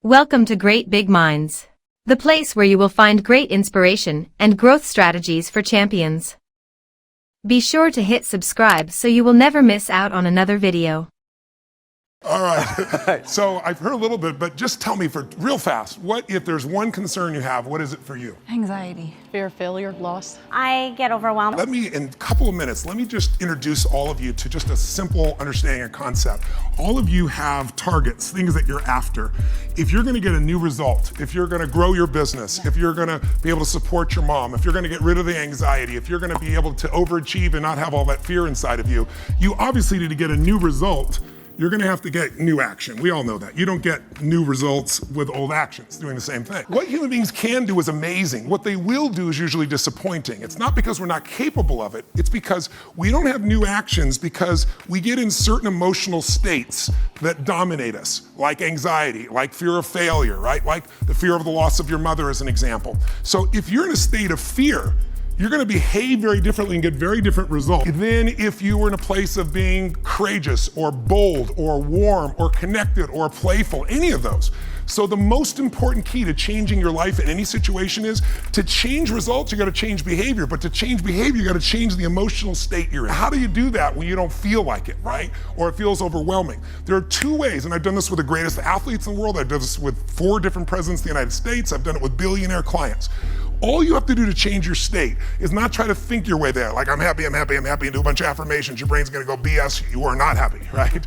Welcome to Great Big Minds, the place where you will find great inspiration and growth strategies for champions. Be sure to hit subscribe so you will never miss out on another video. All right. So I've heard a little bit, but just tell me for real fast, what if there's one concern you have, what is it for you? Anxiety. Fear of failure, loss. I get overwhelmed. Let me, in a couple of minutes, let me just introduce all of you to just a simple understanding of concept. All of you have targets, things that you're after. If you're gonna get a new result, if you're gonna grow your business, if you're gonna be able to support your mom, if you're gonna get rid of the anxiety, if you're gonna be able to overachieve and not have all that fear inside of you, you obviously need to get a new result. You're gonna have to get new action. We all know that. You don't get new results with old actions, doing the same thing. What human beings can do is amazing. What they will do is usually disappointing. It's not because we're not capable of it, it's because we don't have new actions because we get in certain emotional states that dominate us, like anxiety, like fear of failure, right? Like the fear of the loss of your mother as an example. So if you're in a state of fear, you're gonna behave very differently and get very different results than if you were in a place of being courageous or bold or warm or connected or playful, any of those. So the most important key to changing your life in any situation is to change results, you gotta change behavior, but to change behavior, you gotta change the emotional state you're in. How do you do that when you don't feel like it, right? Or it feels overwhelming? There are two ways, and I've done this with the greatest athletes in the world. I've done this with 4 different presidents of the United States. I've done it with billionaire clients. All you have to do to change your state is not try to think your way there, like I'm happy, and do a bunch of affirmations. Your brain's gonna go BS, you are not happy, right?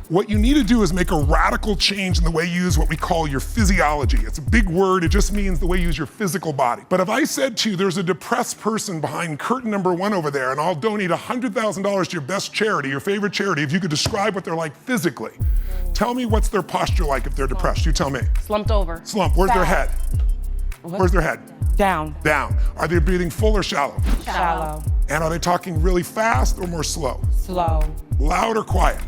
What you need to do is make a radical change in the way you use what we call your physiology. It's a big word, it just means the way you use your physical body. But if I said to you, there's a depressed person behind curtain number 1 over there, and I'll donate $100,000 to your best charity, your favorite charity, if you could describe what they're like physically. Tell me what's their posture like if they're depressed, you tell me. Slumped over. Slump, where's their head? Where's their head? Down. Down. Are they breathing full or shallow? Shallow. And are they talking really fast or more slow? Slow. Loud or quiet?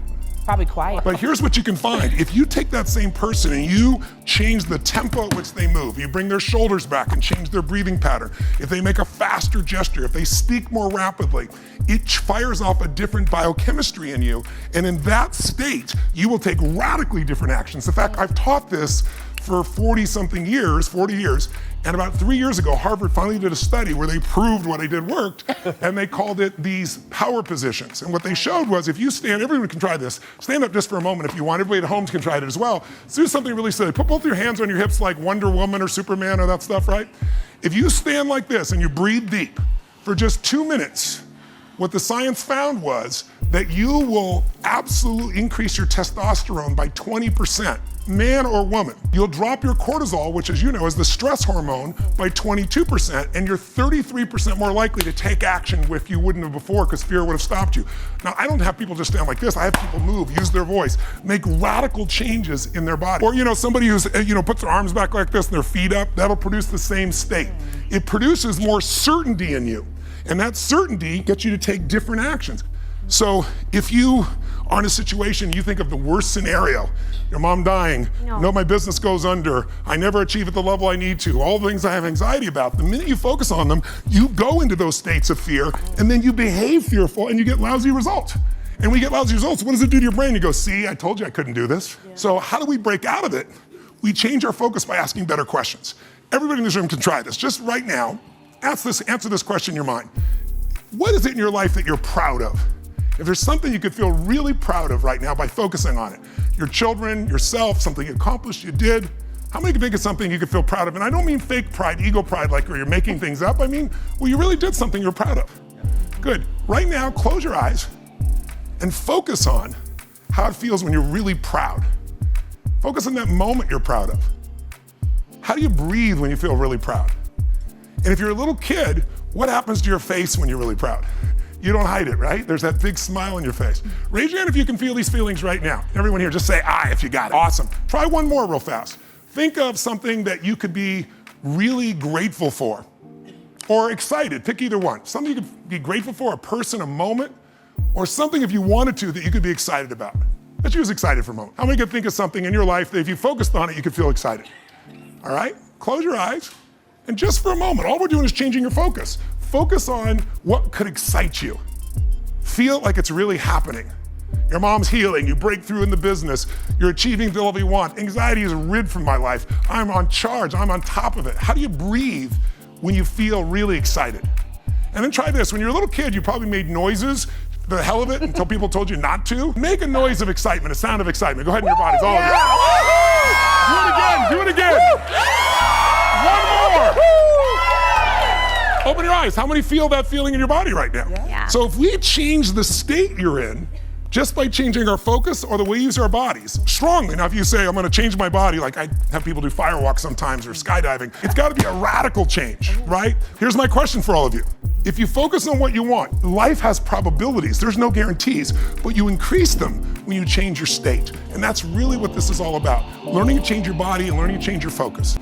Probably quiet. But here's what you can find. If you take that same person and you change the tempo at which they move, you bring their shoulders back and change their breathing pattern, if they make a faster gesture, if they speak more rapidly, it fires off a different biochemistry in you. And in that state, you will take radically different actions. In fact, I've taught this for 40 years, and about 3 years ago, Harvard finally did a study where they proved what I did worked, and they called it these power positions. And what they showed was if you stand, everyone can try this, stand up just for a moment if you want, everybody at home can try it as well. So do something really silly. Put both your hands on your hips like Wonder Woman or Superman or that stuff, right? If you stand like this and you breathe deep for just 2 minutes, what the science found was that you will absolutely increase your testosterone by 20%, man or woman. You'll drop your cortisol, which as you know is the stress hormone, by 22%, and you're 33% more likely to take action if you wouldn't have before because fear would have stopped you. Now, I don't have people just stand like this. I have people move, use their voice, make radical changes in their body. Or somebody who's puts their arms back like this and their feet up, that'll produce the same state. It produces more certainty in you. And that certainty gets you to take different actions. So if you are in a situation, you think of the worst scenario, your mom dying, my business goes under, I never achieve at the level I need to, all the things I have anxiety about, the minute you focus on them, you go into those states of fear, and then you behave fearful, and you get lousy results. And when you get lousy results, what does it do to your brain? You go, see, I told you I couldn't do this. Yeah. So how do we break out of it? We change our focus by asking better questions. Everybody in this room can try this. Just right now, answer this question in your mind. What is it in your life that you're proud of? If there's something you could feel really proud of right now by focusing on it, your children, yourself, something you accomplished, you did, how many can think of something you could feel proud of? And I don't mean fake pride, ego pride, like where you're making things up. I mean, well, you really did something you're proud of. Good. Right now, close your eyes and focus on how it feels when you're really proud. Focus on that moment you're proud of. How do you breathe when you feel really proud? And if you're a little kid, what happens to your face when you're really proud? You don't hide it, right? There's that big smile on your face. Raise your hand if you can feel these feelings right now. Everyone here, just say "I" if you got it. Awesome. Try one more real fast. Think of something that you could be really grateful for or excited. Pick either one. Something you could be grateful for, a person, a moment, or something if you wanted to that you could be excited about. Let's use excited for a moment. How many could think of something in your life that if you focused on it, you could feel excited? All right? Close your eyes. And just for a moment, all we're doing is changing your focus. Focus on what could excite you. Feel like it's really happening. Your mom's healing, you break through in the business, you're achieving the level you want. Anxiety is rid from my life. I'm on charge, I'm on top of it. How do you breathe when you feel really excited? And then try this, when you're a little kid, you probably made noises, the hell of it, until people told you not to. Make a noise of excitement, a sound of excitement. Go ahead in your bodies, all of you. Do it again. One more. Open your eyes. How many feel that feeling in your body right now? Yeah. So if we change the state you're in, just by changing our focus or the way we use our bodies, strongly. Now, if you say, I'm gonna change my body, like I have people do firewalks sometimes or skydiving, it's gotta be a radical change, right? Here's my question for all of you. If you focus on what you want, life has probabilities, there's no guarantees, but you increase them when you change your state. And that's really what this is all about. Learning to change your body and learning to change your focus.